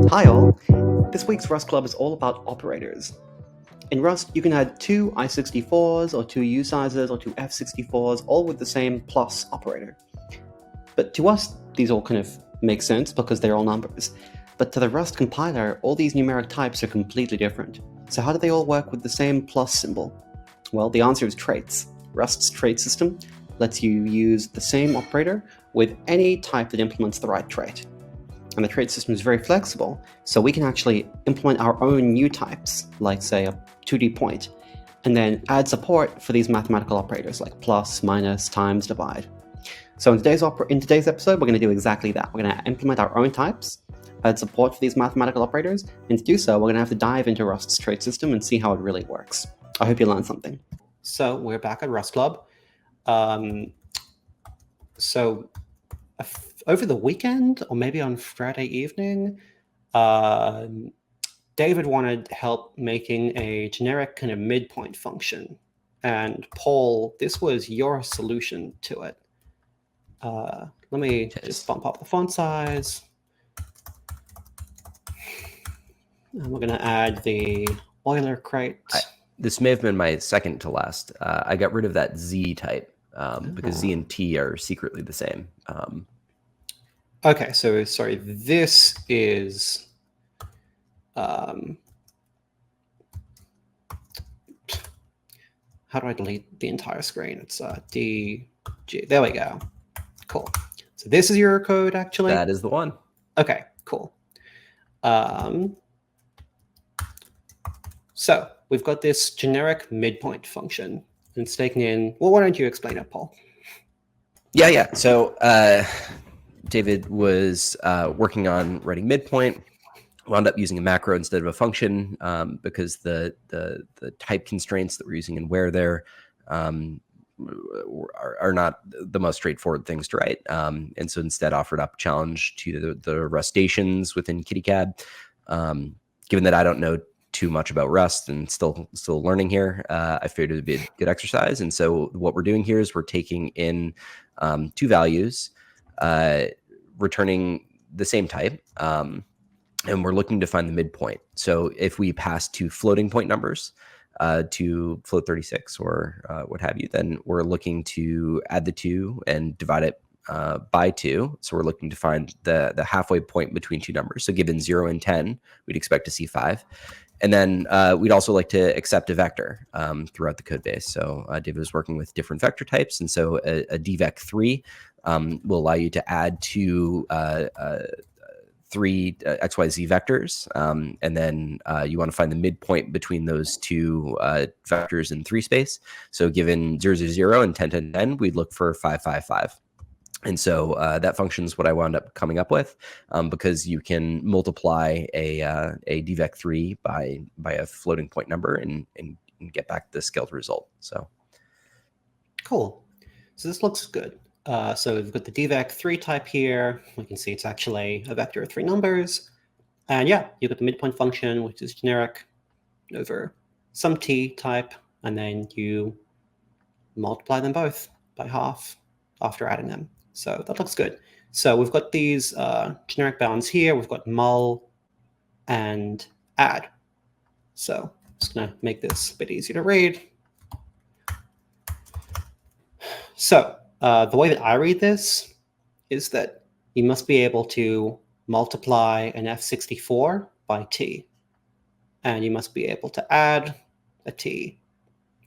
Hi all! This week's Rust Club is all about operators. In Rust, you can add two I64s, or two usizers, or two F64s, all with the same plus operator. But to us, these all kind of make sense because they're all numbers. But to the Rust compiler, all these numeric types are completely different. So how do they all work with the same plus symbol? Well, the answer is traits. Rust's trait system lets you use the same operator with any type that implements the right trait. And the trait system is very flexible, so we can actually implement our own new types, like say a 2D point, and then add support for these mathematical operators like plus, minus, times, divide. So in today's episode, we're going to do exactly that. We're going to implement our own types, add support for these mathematical operators, and to do so, we're going to have to dive into Rust's trait system and see how it really works. I hope you learned something. So we're back at Rust Club. Over the weekend, or maybe on Friday evening, David wanted help making a generic kind of midpoint function. And Paul, this was your solution to it. Let me just bump up the font size. And we're going to add the Euler crate. This may have been my second to last. I got rid of that Z type because Z and T are secretly the same. Okay, so sorry, this is how do I delete the entire screen? It's D, G. There we go. Cool. So this is your code, actually? That is the one. Okay, cool. So we've got this generic midpoint function. And it's taken in, well, why don't you explain it, Paul? Yeah. So David was working on writing midpoint, wound up using a macro instead of a function because the type constraints that we're using in where there are not the most straightforward things to write. And so instead offered up a challenge to the Rustations within KittyCAD. Given that I don't know too much about Rust and still learning here, I figured it would be a good exercise. And so what we're doing here is we're taking in two values, returning the same type, and we're looking to find the midpoint. So if we pass two floating point numbers to float 36 or what have you, then we're looking to add the two and divide it by 2. So we're looking to find the halfway point between two numbers. So given 0 and 10, we'd expect to see 5. And then we'd also like to accept a vector throughout the code base. So David was working with different vector types. And so a dvec3 will allow you to add two 3 XYZ vectors. And then you want to find the midpoint between those two vectors in 3 space. So given 0, 0, 0 and 10, 10, 10, we'd look for 5, 5, 5. And so that function is what I wound up coming up with because you can multiply a dvec3 by a floating point number and get back the scaled result. So cool. So this looks good. So we've got the dvec3 type here. We can see it's actually a vector of 3 numbers. And yeah, you've got the midpoint function, which is generic over some t type, and then you multiply them both by half after adding them. So that looks good. So we've got these generic bounds here. We've got mul and add. So I'm just going to make this a bit easier to read. So the way that I read this is that you must be able to multiply an F64 by t. And you must be able to add a t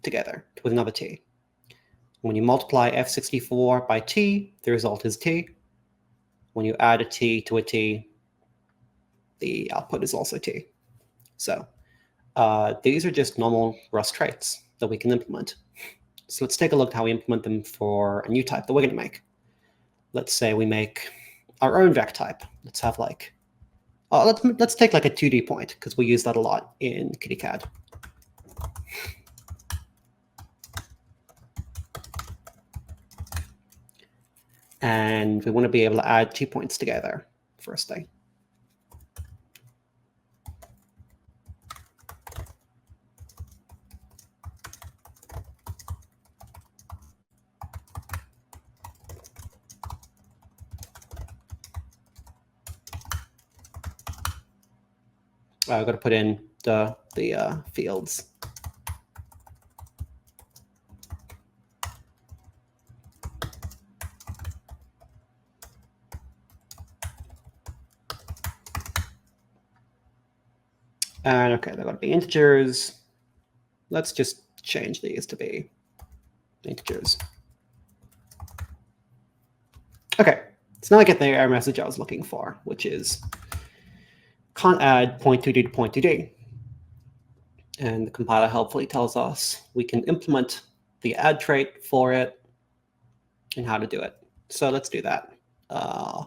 together with another t. When you multiply F64 by t, the result is t. When you add a t to a t, the output is also t. So these are just normal Rust traits that we can implement. So let's take a look at how we implement them for a new type that we're going to make. Let's say we make our own vec type. Let's have like, let's take like a 2D point because we use that a lot in KittyCAD. And we want to be able to add 2 points together first thing. I've got to put in the fields. And okay, they're going to be integers. Let's just change these to be integers. Okay, so now I get the error message I was looking for, which is can't add point2d to point2d. And the compiler helpfully tells us we can implement the add trait for it and how to do it. So let's do that. I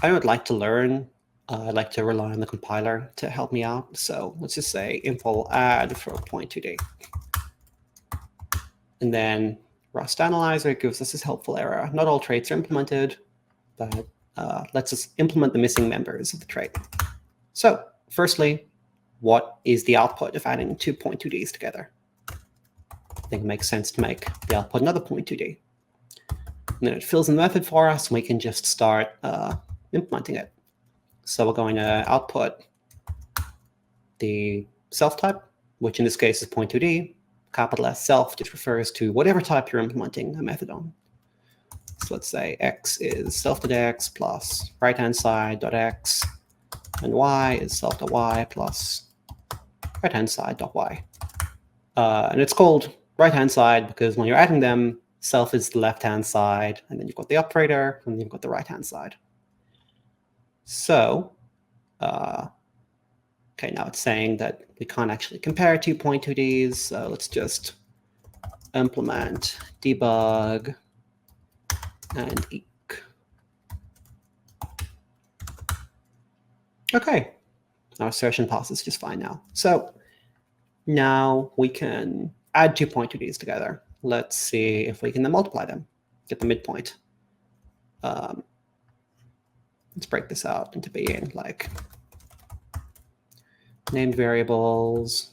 would like to learn. I'd like to rely on the compiler to help me out. So let's just say impl add for point2d. And then Rust Analyzer gives us this helpful error. Not all traits are implemented, but lets us implement the missing members of the trait. So firstly, what is the output of adding two point2ds together? I think it makes sense to make the output another point2d. And then it fills in the method for us, and we can just start implementing it. So we're going to output the self type, which in this case is point2d. Capital S self just refers to whatever type you're implementing a method on. So let's say x is self.x plus right-hand side.x, and y is self.y plus right-hand side.y. And it's called right-hand side because when you're adding them, self is the left-hand side, and then you've got the operator, and then you've got the right-hand side. So, okay, now it's saying that we can't actually compare two point2ds, so let's just implement debug and eq. Okay, our assertion passes just fine now. So now we can add two point2ds together. Let's see if we can then multiply them, get the midpoint. Let's break this out into being like named variables.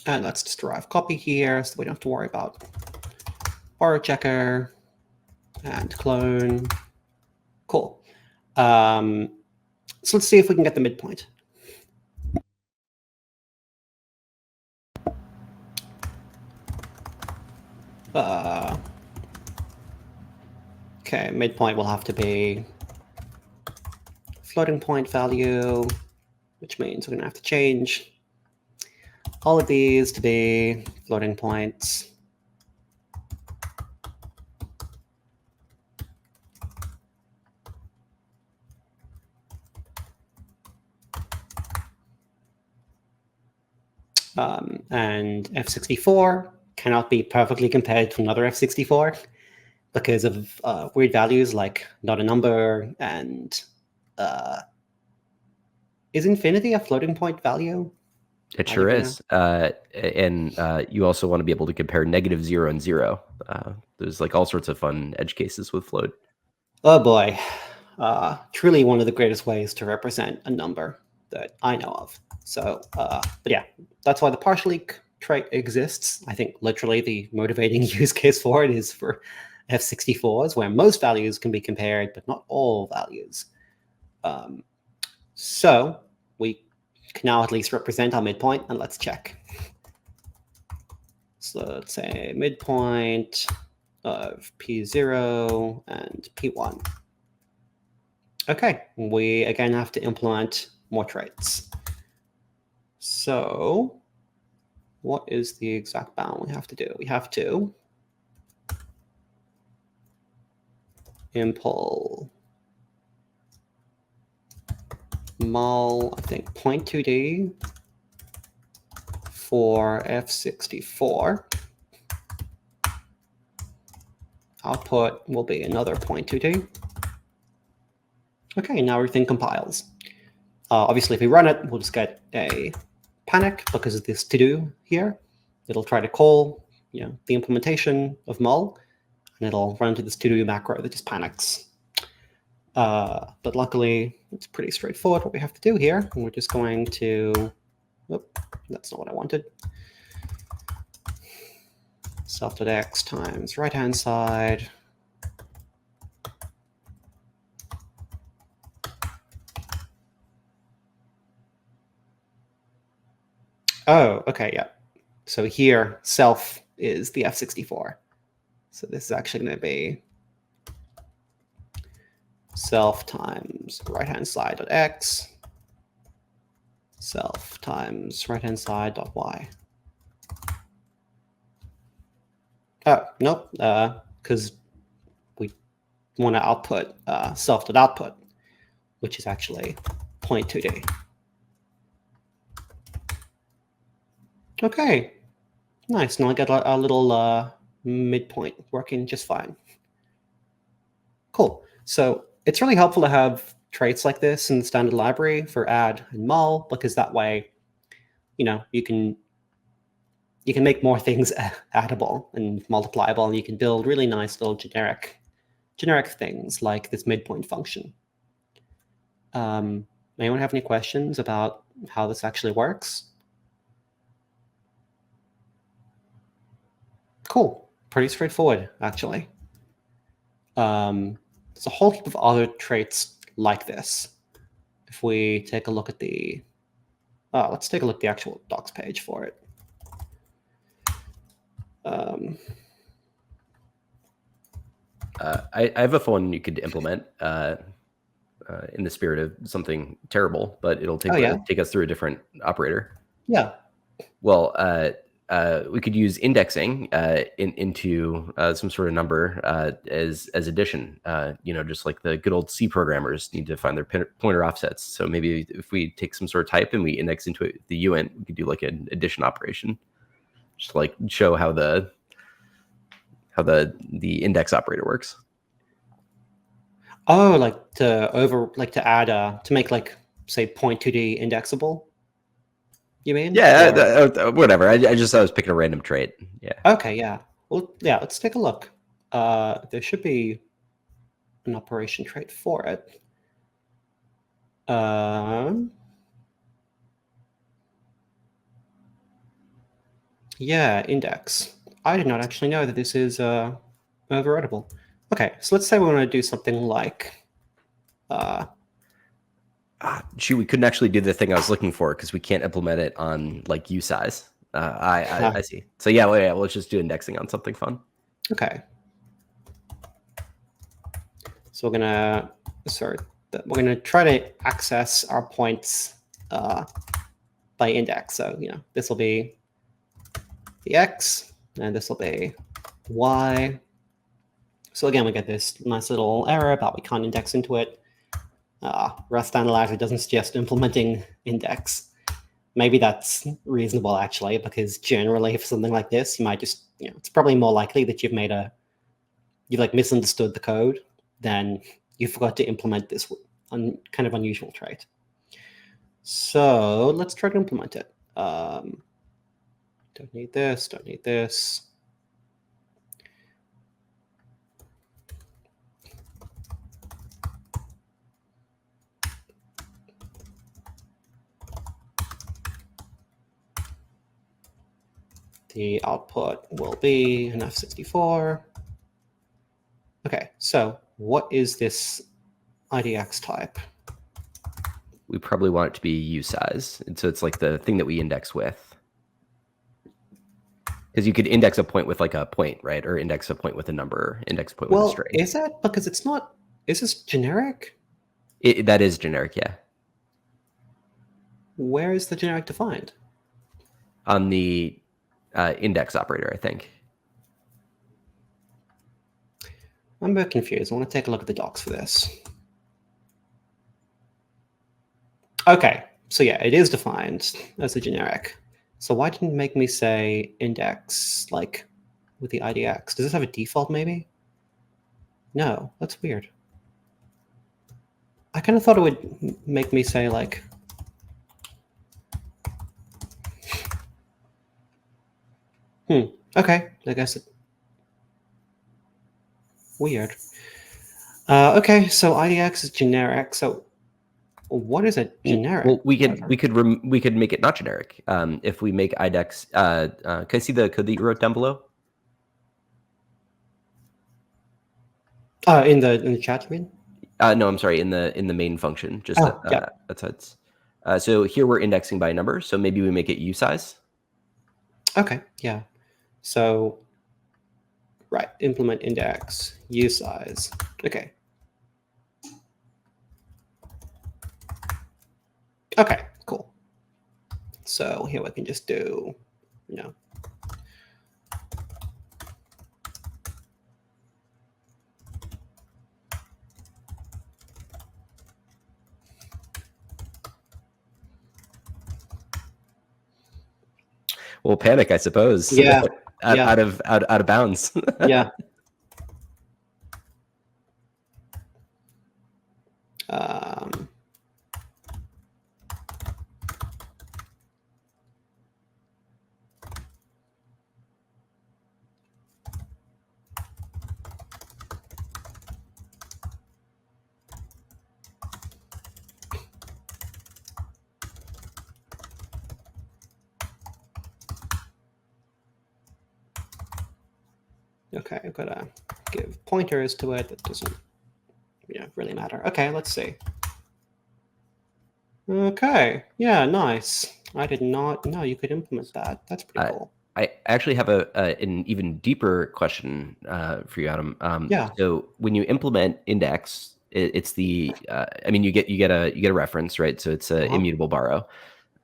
And let's just derive copy here so we don't have to worry about borrow checker and clone. Cool. So let's see if we can get the midpoint. Okay, midpoint will have to be floating point value, which means we're going to have to change all of these to be floating points. And F64 cannot be perfectly compared to another F64 because of weird values like not a number and is infinity a floating point value? It sure is. And you also want to be able to compare -0 and 0. There's like all sorts of fun edge cases with float. Oh boy. Truly one of the greatest ways to represent a number that I know of. So, but yeah, that's why the partial eq trait exists. I think literally the motivating use case for it is for F64s, where most values can be compared, but not all values. So we can now at least represent our midpoint, and let's check. So let's say midpoint of P0 and P1. Okay, we again have to implement more traits. So what is the exact bound we have to do? We have to impl mul, I think, point2d for F64. Output will be another point2d. Okay, now everything compiles. Obviously, if we run it, we'll just get a panic because of this to-do here. It'll try to call, the implementation of mul, and it'll run into this to-do macro that just panics. But luckily, it's pretty straightforward what we have to do here. And we're just going to, whoop, that's not what I wanted. Self.x times right-hand side. Oh, okay, yeah. So here, self is the F64. So this is actually going to be self times right-hand side dot x, self times right-hand side dot y. Oh, nope, because we want to output self dot output, which is actually point 2D. Okay, nice. Now I got a little midpoint working just fine. Cool. So it's really helpful to have traits like this in the standard library for add and mul, because that way, you can make more things addable and multipliable, and you can build really nice little generic things like this midpoint function. Anyone have any questions about how this actually works? Cool. Pretty straightforward, actually. There's a whole heap of other traits like this. If we take a look at let's take a look at the actual docs page for it. I have a fun you could implement in the spirit of something terrible, but it'll take us through a different operator. Yeah. Well, we could use indexing into some sort of number as addition. Just like the good old C programmers need to find their pointer offsets. So maybe if we take some sort of type and we index into it, the uint, we could do like an addition operation, just to like show how the index operator works. Oh, like to add to make like say point 2D indexable. You mean? Yeah, whatever. I was picking a random trait. Yeah. Okay, yeah. Well, yeah, let's take a look. There should be an operation trait for it. Yeah, index. I did not actually know that this is overridable. Okay, so let's say we want to do something like shoot, we couldn't actually do the thing I was looking for because we can't implement it on like usize. I see. So yeah, let's just do indexing on something fun. Okay. So we're gonna try to access our points by index. So this will be the x, and this will be y. So again, we get this nice little error about we can't index into it. Rust Analyzer doesn't suggest implementing index. Maybe that's reasonable actually, because generally for something like this, you might just, it's probably more likely that you've like misunderstood the code than you forgot to implement this kind of unusual trait. So let's try to implement it. Don't need this, don't need this. The output will be an F64. Okay, so what is this IDX type? We probably want it to be usize. And so it's like the thing that we index with. Because you could index a point with like a point, right? Or index a point with a number, index a point with a string. Well, is that because it's not, is this generic? That is generic, yeah. Where is the generic defined? On the index operator, I think. I'm a bit confused. I want to take a look at the docs for this. Okay, so yeah, it is defined as a generic. So why didn't it make me say index like with the IDX? Does this have a default maybe? No, that's weird. I kind of thought it would make me say like, okay, I guess it. Weird. Okay, so IDX is generic. So what is a generic? Well, we could make it not generic. If we make IDEX, can I see the code that you wrote down below? In the chat, you mean? No, I'm sorry. In the main function, just yeah. that's so here we're indexing by a number. So maybe we make it usize. Okay, yeah. So right, implement index usize. Okay. Okay, cool. So here we can just do, you know, Well, panic, I suppose. Yeah. out of bounds. Yeah. Okay, I've got to give pointers to it. That doesn't really matter. Okay, let's see. Okay, yeah, nice. I did not know you could implement that. That's pretty cool. I actually have an even deeper question for you, Adam. Yeah. So when you implement index, it's the I mean you get a reference, right? So it's a immutable borrow.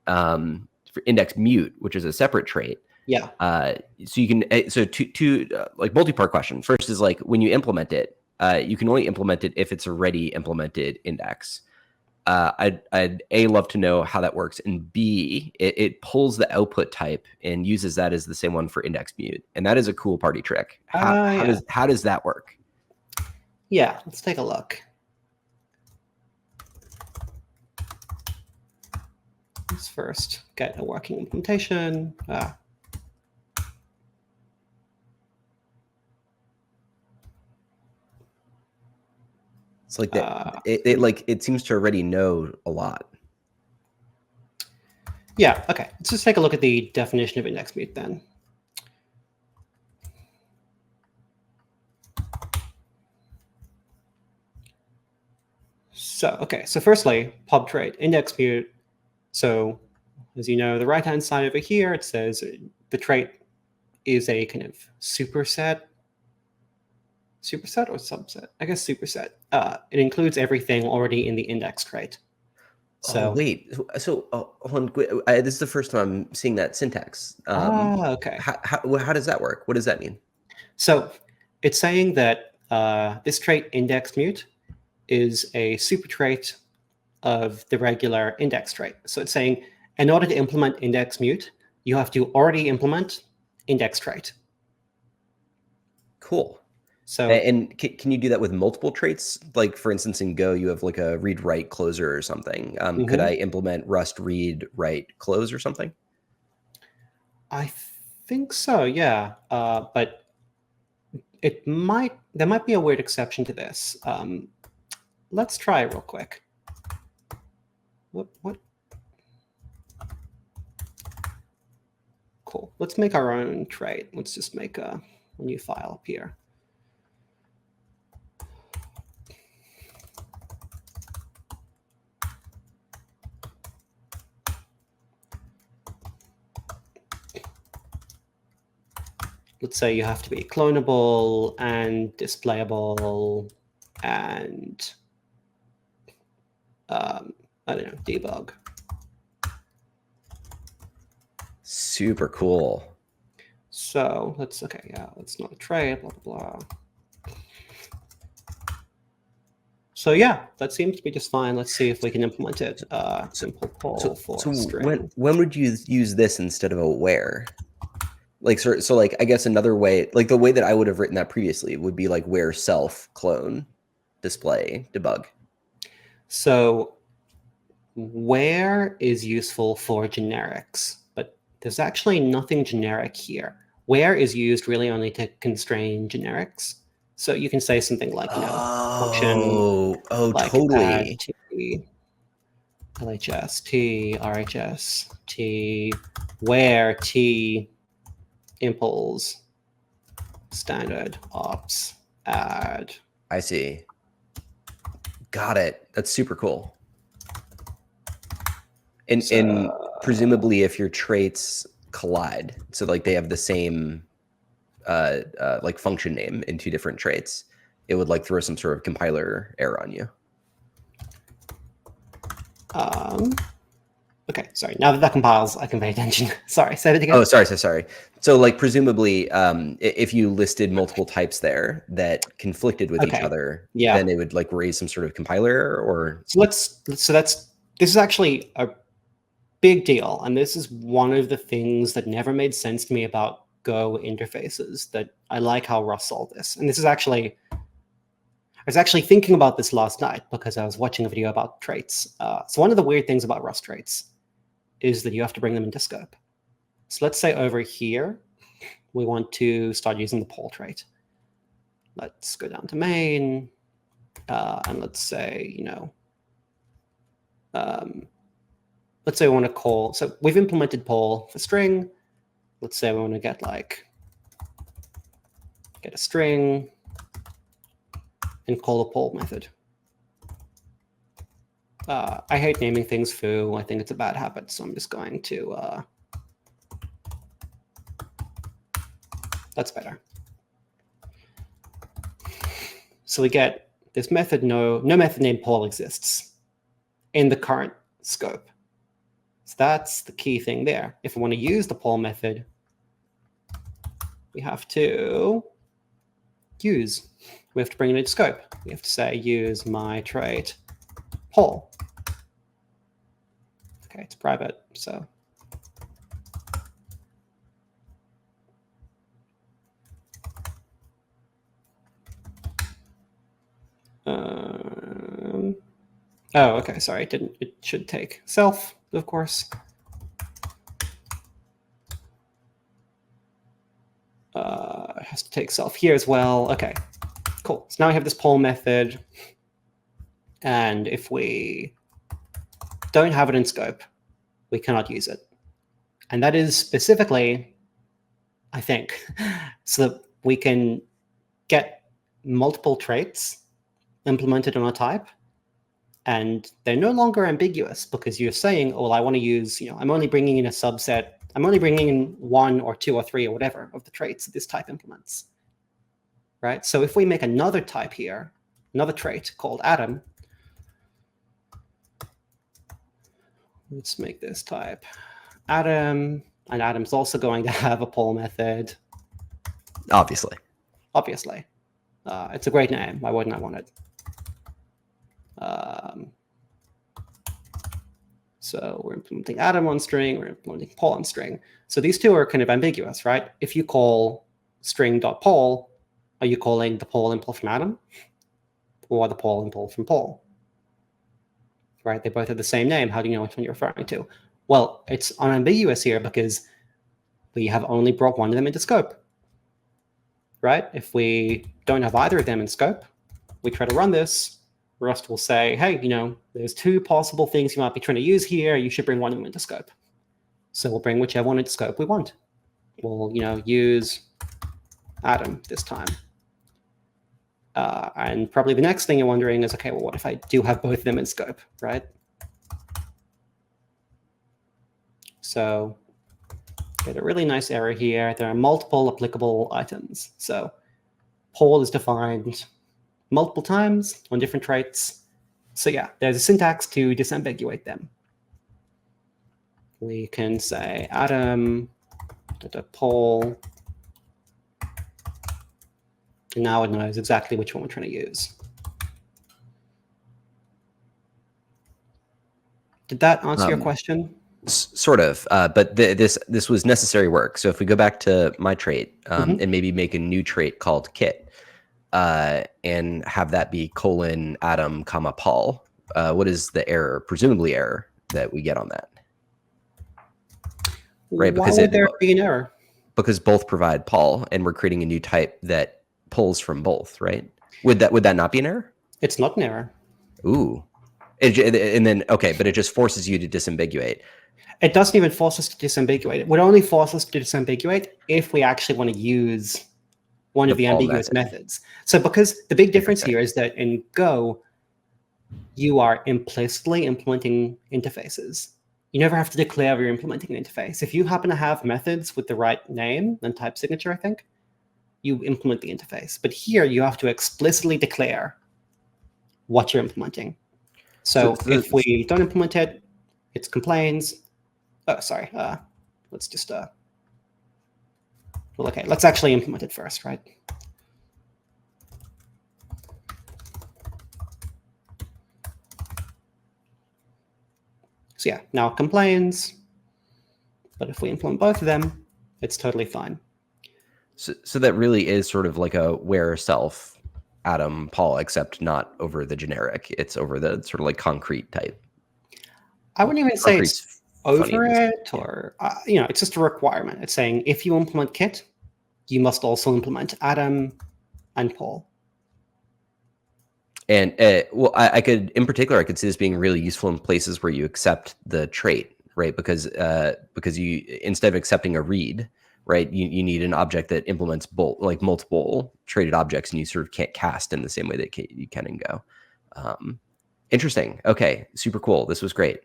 For index mute, which is a separate trait. Yeah. So you can so two like multi-part question. First is like when you implement it, you can only implement it if it's already implemented index. I'd A, love to know how that works, and B, it pulls the output type and uses that as the same one for index mute, and that is a cool party trick. How does that work? Yeah, let's take a look. Let's first get a working implementation. It's like that. It seems to already know a lot. Yeah. Okay. Let's just take a look at the definition of index mute then. So okay. So firstly, pub trait index mute. So as you know, the right-hand side over here, it says the trait is a kind of superset or subset? I guess superset. It includes everything already in the index trait. So wait. So hold on. This is the first time I'm seeing that syntax. Okay. How does that work? What does that mean? So it's saying that this trait index mute is a supertrait of the regular index trait. So it's saying in order to implement index mute, you have to already implement index trait. Cool. So and can you do that with multiple traits? Like for instance, in Go, you have like a read write closer or something. Could I implement Rust read write close or something? I think so, yeah. But there might be a weird exception to this. Let's try real quick. What? Cool. Let's make our own trait. Let's just make a new file up here. Let's say you have to be clonable and displayable and I don't know, debug. Super cool. So let's not a trait, blah, blah, blah. So yeah, that seems to be just fine. Let's see if we can implement it. Simple pull for string. When would you use this instead of a where? Like so like I guess another way, like the way that I would have written that previously would be like where self clone display debug. So where is useful for generics, but there's actually nothing generic here. Where is used really only to constrain generics. So you can say something like, function like add totally. t LHS t RHS t where t impls standard ops add. I see. Got it. That's super cool. And presumably if your traits collide, so like they have the same like function name in two different traits, it would like throw some sort of compiler error on you. Okay, sorry. Now that compiles, I can pay attention. Sorry, say it again. Oh, sorry. So like presumably if you listed multiple types there that conflicted with each other, then it would like raise some sort of compiler error, or this is actually a big deal, and this is one of the things that never made sense to me about Go interfaces, that I like how Rust solved this. And this is actually, I was actually thinking about this last night because I was watching a video about traits. So one of the weird things about Rust traits is that you have to bring them into scope. So let's say over here, we want to start using the poll trait. Let's go down to main, and let's say, let's say we want to call, so we've implemented poll for string. Let's say we want to get a string and call a poll method. I hate naming things foo. I think it's a bad habit, so I'm just going to, that's better. So we get this method, no method named poll exists in the current scope. So that's the key thing there. If we want to use the poll method, we have to bring it into scope. We have to say use my trait poll. Okay, it's private, so. Oh, okay, sorry, it should take self, of course. It has to take self here as well. Okay, cool. So now we have this poll method. And if we don't have it in scope, we cannot use it. And that is specifically, I think, so that we can get multiple traits implemented on a type, and they're no longer ambiguous because you're saying, oh, well, I want to use, I'm only bringing in a subset. I'm only bringing in 1 or 2 or 3 or whatever of the traits that this type implements, right? So if we make another type here, another trait called Atom, let's make this type Atom, and Atom's also going to have a poll method. Obviously. It's a great name. Why wouldn't I want it? So we're implementing Atom on string, we're implementing poll on string. So these two are kind of ambiguous, right? If you call string.poll, are you calling the poll impl from Atom or the poll impl from poll? Right? They both have the same name. How do you know which one you're referring to? Well, it's unambiguous here because we have only brought one of them into scope, right? If we don't have either of them in scope, we try to run this, Rust will say, hey, there's 2 possible things you might be trying to use here. You should bring one of them into scope. So we'll bring whichever one into scope we want. We'll, use Atom this time. And probably the next thing you're wondering is, okay, well, what if I do have both of them in scope, right? So get a really nice error here. There are multiple applicable items. So poll is defined multiple times on different traits. So yeah, there's a syntax to disambiguate them. We can say Atom, poll, and now it knows exactly which one we're trying to use. Did that answer your question? Sort of, but this was necessary work. So if we go back to my trait and maybe make a new trait called Kit, and have that be : Atom, Paul, what is the error, presumably error, that we get on that? Right, why would there be an error? Because both provide Paul, and we're creating a new type that pulls from both, right? Would that not be an error? It's not an error. Ooh. And then, okay, but it just forces you to disambiguate. It doesn't even force us to disambiguate. It would only force us to disambiguate if we actually want to use one of the ambiguous methods. So because the big difference here is that in Go, you are implicitly implementing interfaces. You never have to declare you're implementing an interface. If you happen to have methods with the right name and type signature, I think, you implement the interface. But here you have to explicitly declare what you're implementing. So if we don't implement it, it complains. Oh, sorry. Let's just well, okay. Let's actually implement it first, right? So yeah, now it complains. But if we implement both of them, it's totally fine. So that really is sort of like a where self Adam Paul, except not over the generic. It's over the sort of like concrete type. I wouldn't even say it's over it, or it's just a requirement. It's saying if you implement Kit, you must also implement Adam and Paul. And well, I could, in particular, I could see this being really useful in places where you accept the trait, right? Because you, instead of accepting a read, right, you need an object that implements both, like multiple traded objects, and you sort of can't cast in the same way that you can in Go. Interesting. Okay, super cool. This was great.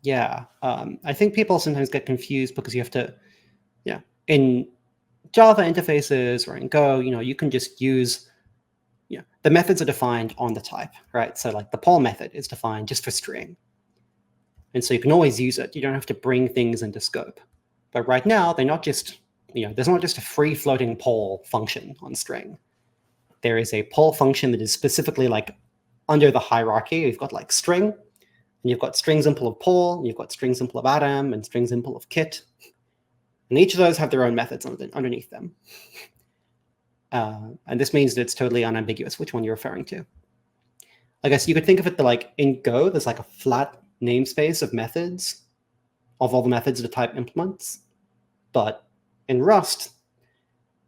Yeah, I think people sometimes get confused because you have to, in Java interfaces or in Go, you can just use, the methods are defined on the type, right? So like the Paul method is defined just for string. And so you can always use it. You don't have to bring things into scope. But right now, they're not just, there's not just a free floating Paul function on string. There is a Paul function that is specifically like under the hierarchy. You've got like string, and you've got string simple of Paul, and you've got string simple of Adam, and string simple of Kit. And each of those have their own methods underneath them. And this means that it's totally unambiguous which one you're referring to. I guess you could think of it like in Go, there's like a flat namespace of methods, of all the methods the type implements. But in Rust,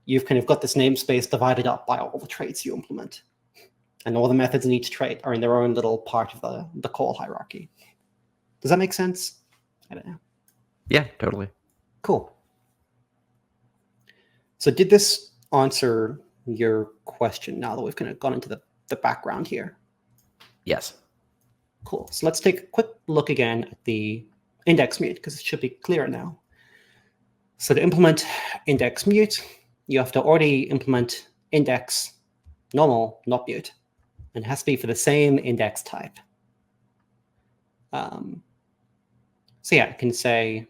you've kind of got this namespace divided up by all the traits you implement. And all the methods in each trait are in their own little part of the call hierarchy. Does that make sense? I don't know. Yeah, totally. Cool. So did this answer your question now that we've kind of gone into the background here? Yes. Cool. So let's take a quick look again at the IndexMut, because it should be clear now. So to implement IndexMut, you have to already implement index normal, not mute. And it has to be for the same index type. So yeah, it can say,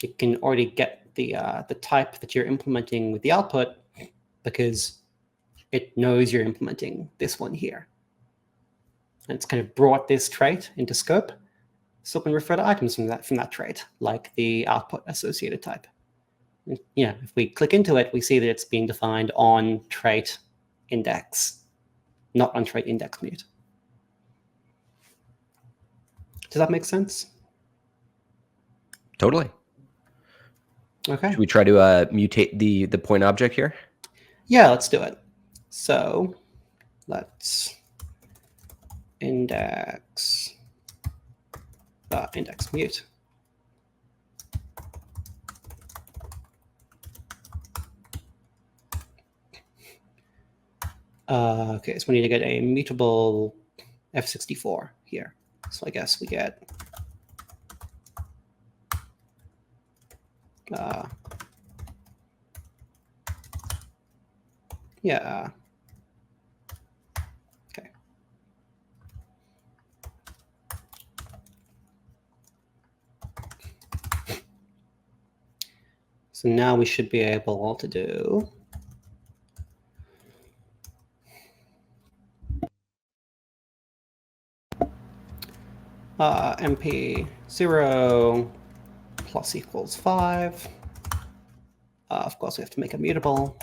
it can already get the type that you're implementing with the output because it knows you're implementing this one here. And it's kind of brought this trait into scope, so it can refer to items from that trait, like the output associated type. And, if we click into it, we see that it's being defined on trait index, not on trait IndexMut. Does that make sense? Totally. Okay. Should we try to mutate the point object here? Yeah, let's do it. So let's index IndexMut. Okay, so we need to get a mutable F64 here. So I guess we get yeah. Okay. So now we should be able to do MP0 plus equals 5. Of course, we have to make it mutable.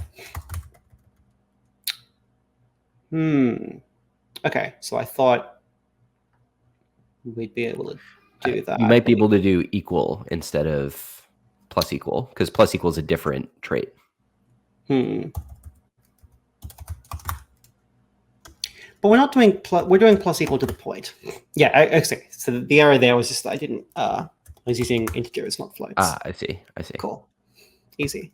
Okay, so I thought we'd be able to do that. You might be able to do equal instead of plus equal, because plus equal is a different trait. But we're not doing we're doing plus equal to the point. Yeah, I see. So the error there was just I didn't I was using integers, not floats. Ah, I see. Cool. Easy.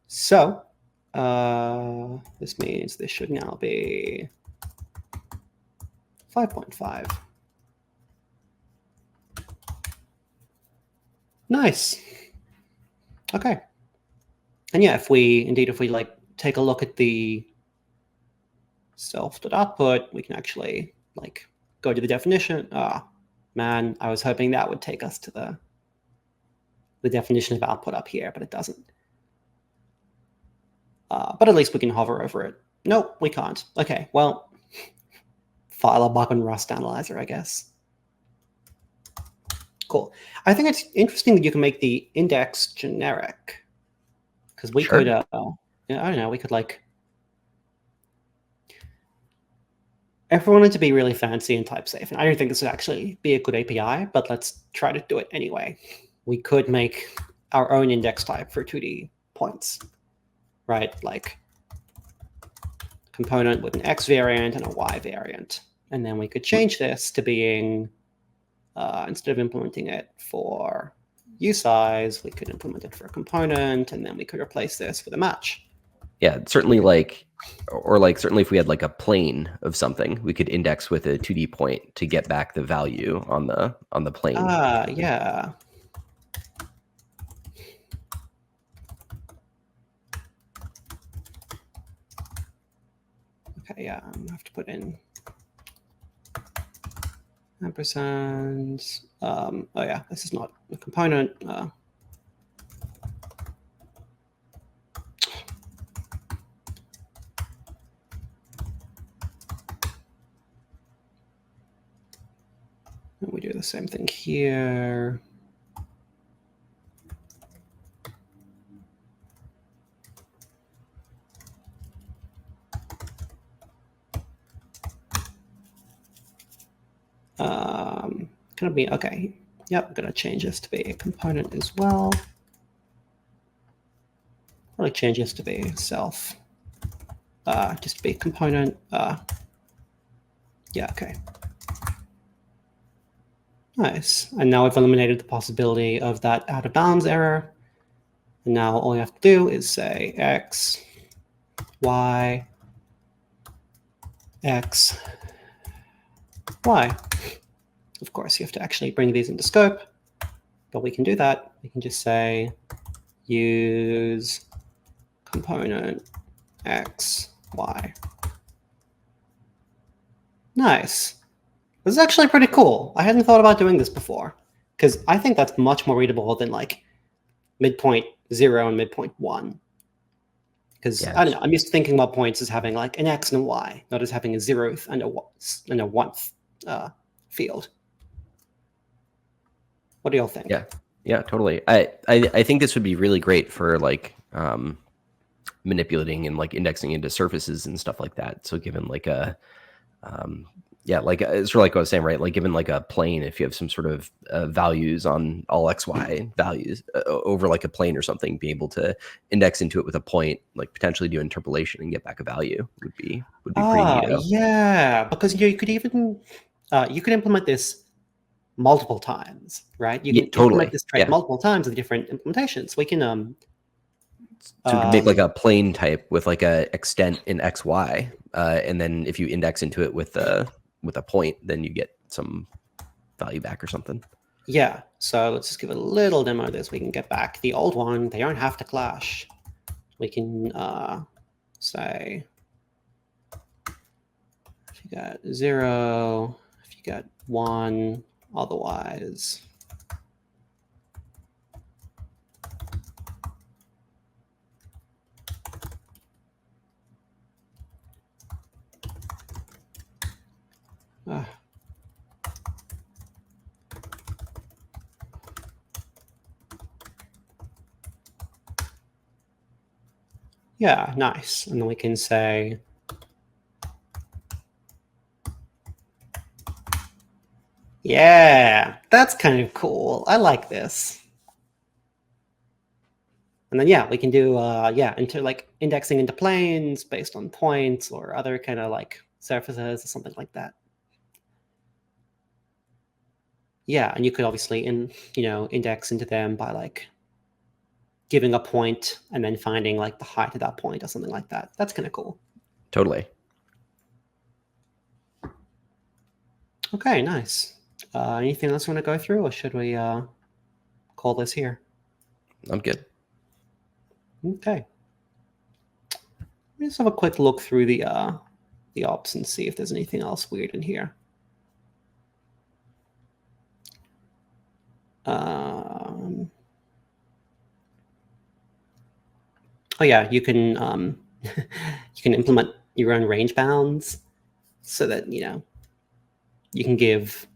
So this means this should now be 5.5. Nice. Okay. And yeah, if we like take a look at the self.output, we can actually like go to the definition. Man, I was hoping that would take us to the definition of output up here, but it doesn't. But at least we can hover over it. Nope, we can't. Okay, well, file a bug on Rust Analyzer, I guess. Cool. I think it's interesting that you can make the index generic, because we could, I don't know, we could like, if we wanted to be really fancy and type safe, and I don't think this would actually be a good API, but let's try to do it anyway. We could make our own index type for 2D points, right? Like component with an X variant and a Y variant. And then we could change this to being, instead of implementing it for usize, we could implement it for a component, and then we could replace this with a match. Yeah, certainly certainly if we had like a plane of something, we could index with a 2D point to get back the value on the plane. Yeah. Okay, yeah, I have to put in ampersand. Oh yeah, this is not a component. And we do the same thing here. Gonna be okay. Yep, I'm gonna change this to be a component as well. Probably change this to be self. Just be a component. Yeah, okay. Nice. And now we've eliminated the possibility of that out of bounds error. And now all you have to do is say X, Y, X, Y. Of course, you have to actually bring these into scope, but we can do that. We can just say use component X, Y. Nice. This is actually pretty cool. I hadn't thought about doing this before, because I think that's much more readable than like midpoint 0 and midpoint 1. Because I don't know, I'm used to thinking about points as having like an X and a Y, not as having a 0th and a 1th field. What do y'all think? Yeah, totally. I think this would be really great for like manipulating and like indexing into surfaces and stuff like that. So given like a like it's sort of like what I was saying, right? Like given like a plane, if you have some sort of values on all XY values over like a plane or something, be able to index into it with a point, like potentially do interpolation and get back a value would be pretty neato. Yeah, because you could even you could implement this multiple times, right? You can implement this trait multiple times with different implementations. We can so we can make like a plane type with like a extent in XY, and then if you index into it with a point, then you get some value back or something. Yeah. So let's just give a little demo of this. We can get back the old one. They don't have to clash. We can say if you got 0, if you got 1, otherwise. Yeah, nice. And then we can say, yeah, that's kind of cool. I like this. And then, yeah, we can do, into like indexing into planes based on points or other kind of like surfaces or something like that. Yeah, and you could obviously index into them by like giving a point and then finding like the height of that point or something like that. That's kind of cool. Totally. Okay, nice. Anything else you want to go through, or should we call this here? I'm good. Okay. Let's have a quick look through the ops and see if there's anything else weird in here. Oh yeah, you can you can implement your own range bounds so that you can give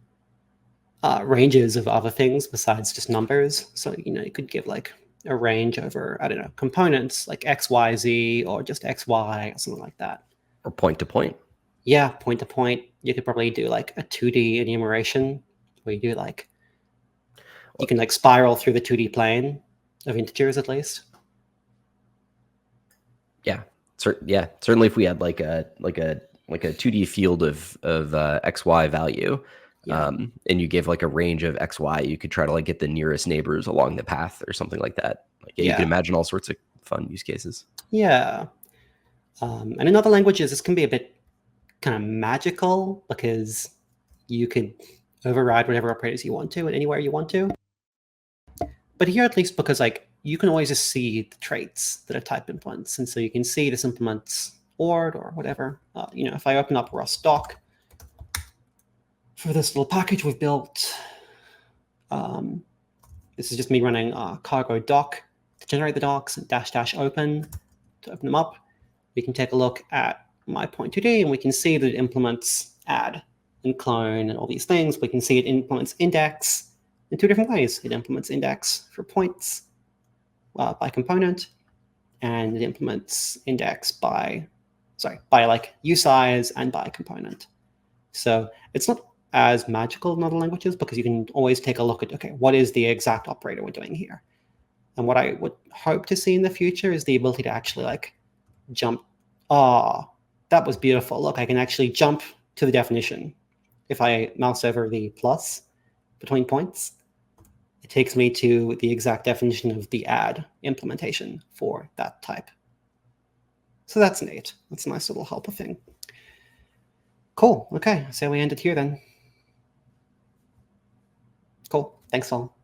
ranges of other things besides just numbers. So you could give like a range over, I don't know, components like X, Y, Z, or just X, Y, or something like that. Or point to point. Yeah, point to point. You could probably do like a 2D enumeration where you do like, you can like spiral through the 2D plane of integers at least. Yeah, certainly if we had like a 2D field of XY value, Yeah. and you gave like a range of XY, you could try to like get the nearest neighbors along the path or something like that. Like, you can imagine all sorts of fun use cases. Yeah. And in other languages, this can be a bit kind of magical because you could override whatever operators you want to and anywhere you want to. But here, at least, because like you can always just see the traits that are type implements, and so you can see this implements ord or whatever. If I open up Rust doc for this little package we've built, this is just me running cargo doc to generate the docs and -- open to open them up. We can take a look at my point2D, and we can see that it implements add and clone and all these things. We can see it implements index in two different ways. It implements index for points by component, and it implements index by like usize and by component. So it's not as magical in other languages because you can always take a look at, okay, what is the exact operator we're doing here? And what I would hope to see in the future is the ability to actually like jump. That was beautiful. Look, I can actually jump to the definition. If I mouse over the plus between points, it takes me to the exact definition of the add implementation for that type. So that's neat. That's a nice little helper thing. Cool. Okay, so we end it here then. Cool. Thanks all.